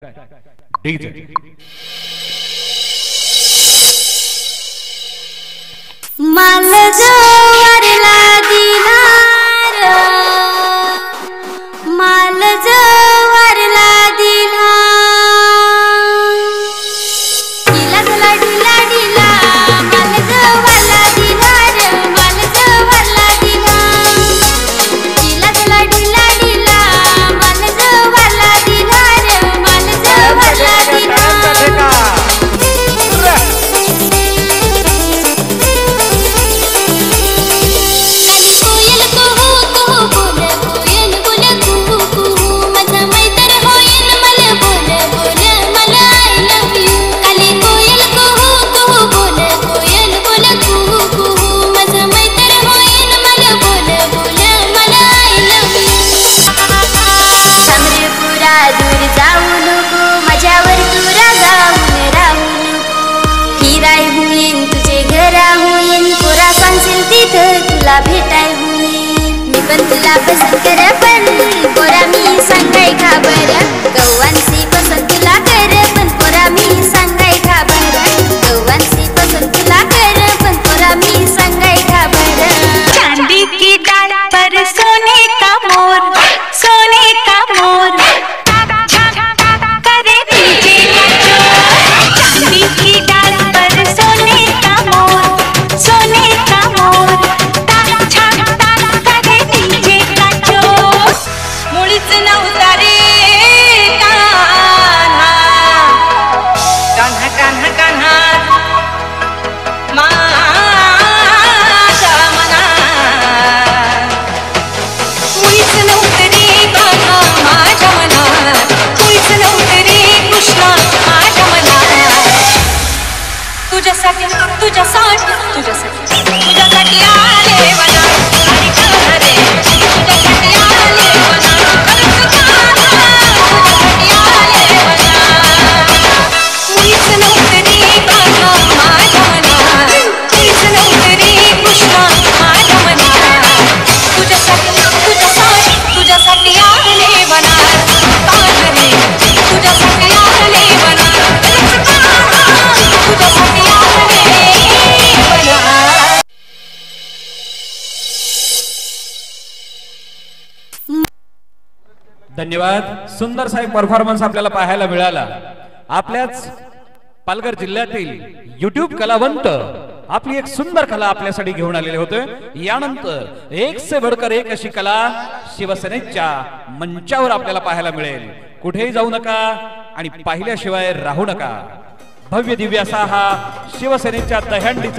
DJ माल जवरला दिनार माल जवरला दिना ढिला ढिला ढिला ढिला माल जवरला दिनार माल जवरला दिना ढिला ढिला ढिला ढिला माल जवरला दिनार माल जवरला दिना तुला भेटाय होईल मी पण तुला पसंत कर पण पोरा मी सांगाय खबर गव्हांची पसंत तुला कर पण पोरा मी सांगाय खबर गव्हांची पसंत तुला कर पण पोरा मी सांगाय खबर चांदी की डाल पर सोने का मोर करे डीजे चांदी की डाल पर सोने का मोर मुळीच नव्हता रे कान्हा कान्हा कान्हा कान्हा माझ्या मनात मुळीच नव्हतं रे कान्हा माझ्या मनात मुळीच नव्हतं रे कृष्णा माझ्या मनात तुझ्यासाठी तुझ्यासाठी तुझ्यासाठी तुझ्यासाठी आले वना आणि कान्हा रे तुझ्यासाठी आले वना धन्यवाद। सुंदर साहेब परफॉर्मन्स आपल्याला पाहायला मिळाला। आपल्याच पालघर जिल्ह्यातील YouTube कलावंत आपली एक सुंदर कला आपल्यासाठी घेऊन आलेले होते। यानंतर एक से बढ़कर एक अशी कला शिवसेनेच्या मंचावर आपल्याला पाहायला मिळेल। कुठेही जाऊ नका आणि पाहिल्याशिवाय राहू नका। भव्य दिव्य असा हा शिवसेनेच्या दहीहंडीचा